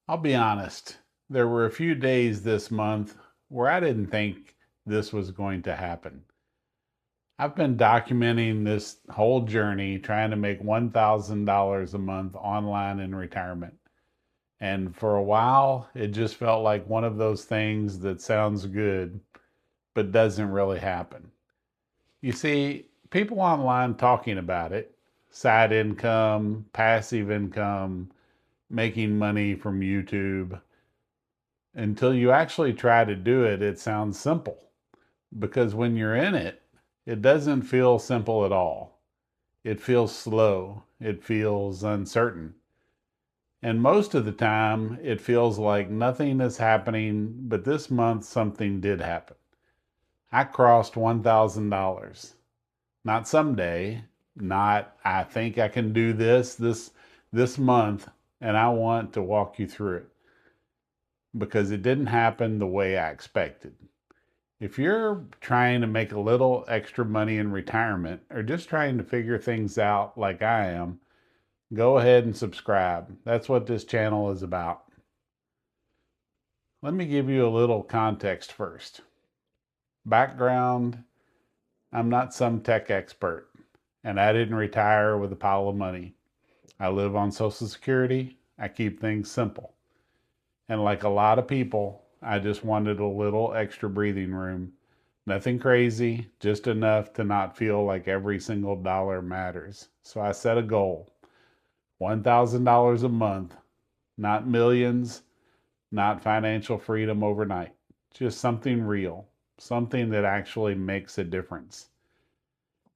I'll be honest, there were a few days this month where I didn't think this was going to happen. I've been documenting this whole journey trying to make $1,000 a month online in retirement. And for a while, it just felt like one of those things that sounds good, but doesn't really happen. You see, people online talking about it, side income, passive income, making money from YouTube. Until you actually try to do it, it sounds simple. Because when you're in it, it doesn't feel simple at all. It feels slow, it feels uncertain. And most of the time, it feels like nothing is happening, but this month something did happen. I crossed $1,000. Not someday, not I think I can do this month, and I want to walk you through it because it didn't happen the way I expected. If you're trying to make a little extra money in retirement or just trying to figure things out like I am, go ahead and subscribe. That's what this channel is about. Let me give you a little context first. Background, I'm not some tech expert, and I didn't retire with a pile of money. I live on Social Security. I keep things simple. And like a lot of people, I just wanted a little extra breathing room. Nothing crazy, just enough to not feel like every single dollar matters. So I set a goal, $1,000 a month, not millions, not financial freedom overnight, just something real, something that actually makes a difference.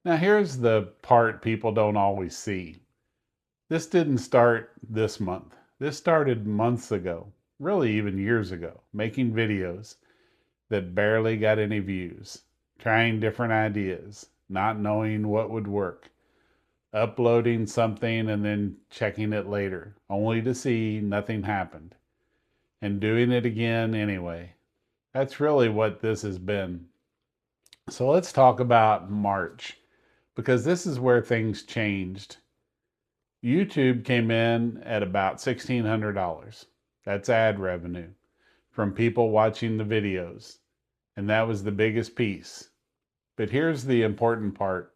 Now, here's the part people don't always see. This didn't start this month. This started months ago, really even years ago, making videos that barely got any views, trying different ideas, not knowing what would work, uploading something and then checking it later, only to see nothing happened, and doing it again anyway. That's really what this has been. So let's talk about March, because this is where things changed. YouTube came in at about $1,600. That's ad revenue from people watching the videos. And that was the biggest piece. But here's the important part.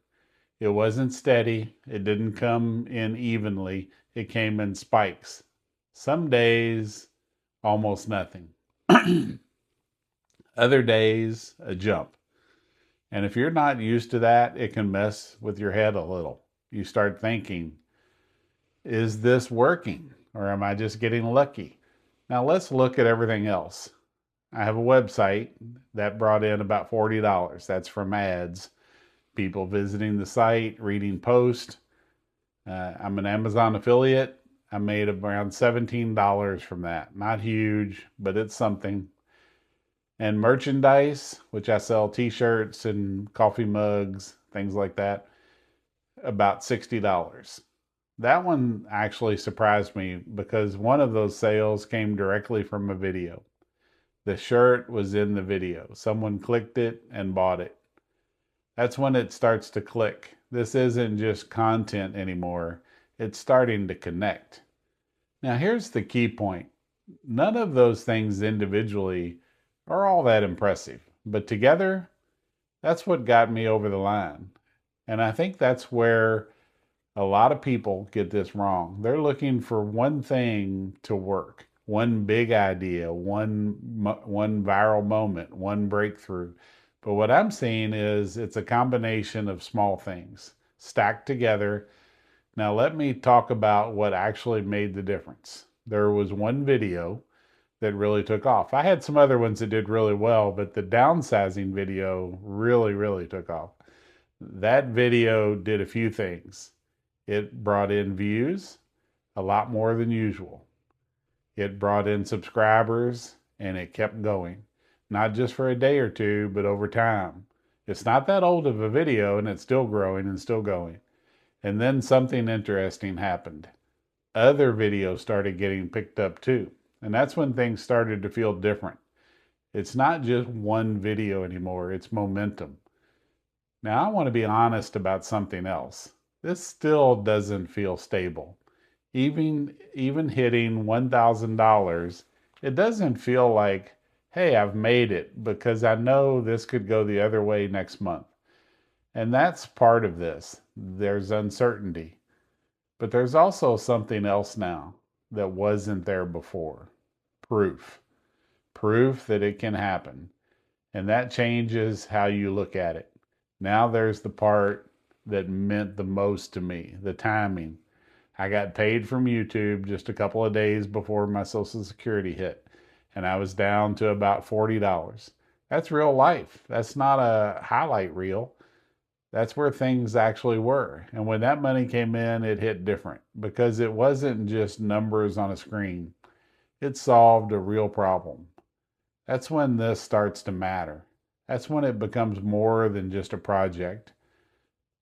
It wasn't steady. It didn't come in evenly. It came in spikes. Some days, almost nothing. Other days, a jump. And if you're not used to that, it can mess with your head a little. You start thinking, is this working? Or am I just getting lucky? Now let's look at everything else. I have a website that brought in about $40. That's from ads, people visiting the site, reading posts. I'm an Amazon affiliate. I made around $17 from that. Not huge, but it's something. And merchandise, which I sell t-shirts and coffee mugs, things like that, about $60. That one actually surprised me because one of those sales came directly from a video. The shirt was in the video. Someone clicked it and bought it. That's when it starts to click. This isn't just content anymore. It's starting to connect. Now, here's the key point. None of those things individually are all that impressive, but together, that's what got me over the line. And I think that's where a lot of people get this wrong. They're looking for one thing to work, one big idea, one viral moment, one breakthrough. But what I'm seeing is it's a combination of small things stacked together. Now let me talk about what actually made the difference. There was one video that really took off. I had some other ones that did really well, but the downsizing video really took off. That video did a few things. It brought in views, a lot more than usual. It brought in subscribers, and it kept going. Not just for a day or two, but over time. It's not that old of a video, and it's still growing and still going. And then something interesting happened. Other videos started getting picked up too. And that's when things started to feel different. It's not just one video anymore, it's momentum. Now, I want to be honest about something else. This still doesn't feel stable. Even hitting $1,000, it doesn't feel like, hey, I've made it because I know this could go the other way next month. And that's part of this. There's uncertainty. But there's also something else now that wasn't there before. Proof. Proof that it can happen. And that changes how you look at it. Now there's the part that meant the most to me, the timing. I got paid from YouTube just a couple of days before my Social Security hit, and I was down to about $40. That's real life. That's not a highlight reel. That's where things actually were. And when that money came in, it hit different because it wasn't just numbers on a screen. It solved a real problem. That's when this starts to matter. That's when it becomes more than just a project.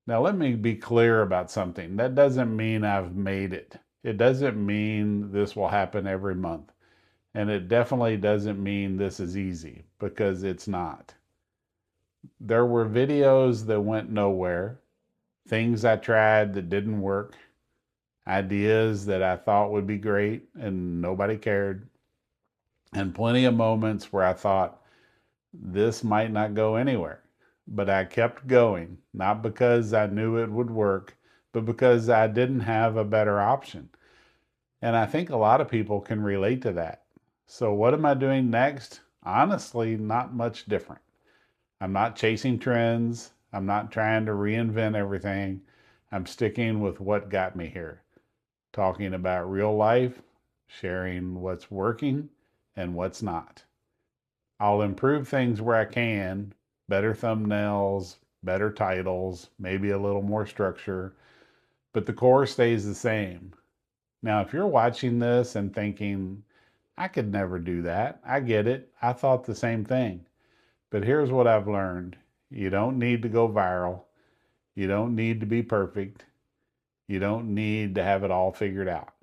Now, let me be clear about something. That doesn't mean I've made it. It doesn't mean this will happen every month. And it definitely doesn't mean this is easy because it's not. There were videos that went nowhere, things I tried that didn't work, ideas that I thought would be great and nobody cared, and plenty of moments where I thought this might not go anywhere. But I kept going, not because I knew it would work, but because I didn't have a better option. And I think a lot of people can relate to that. So, what am I doing next? Honestly, not much different. I'm not chasing trends. I'm not trying to reinvent everything. I'm sticking with what got me here. Talking about real life, sharing what's working and what's not. I'll improve things where I can, better thumbnails, better titles, maybe a little more structure, but the core stays the same. Now, if you're watching this and thinking, I could never do that, I get it. I thought the same thing. But here's what I've learned. You don't need to go viral. You don't need to be perfect. You don't need to have it all figured out.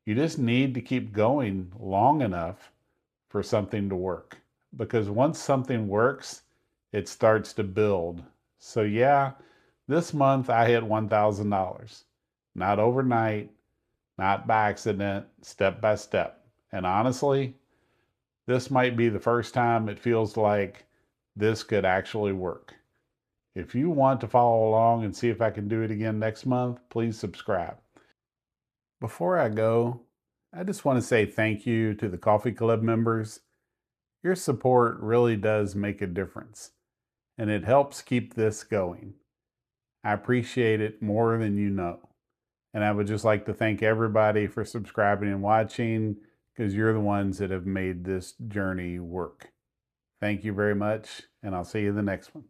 You just need to keep going long enough for something to work. Because once something works, it starts to build. So, yeah, this month I hit $1,000. Not overnight, not by accident, step by step. And honestly, this might be the first time it feels like this could actually work. If you want to follow along and see if I can do it again next month, please subscribe. Before I go, I just want to say thank you to the Coffee Club members. Your support really does make a difference, and it helps keep this going. I appreciate it more than you know. And I would just like to thank everybody for subscribing and watching because you're the ones that have made this journey work. Thank you very much, and I'll see you in the next one.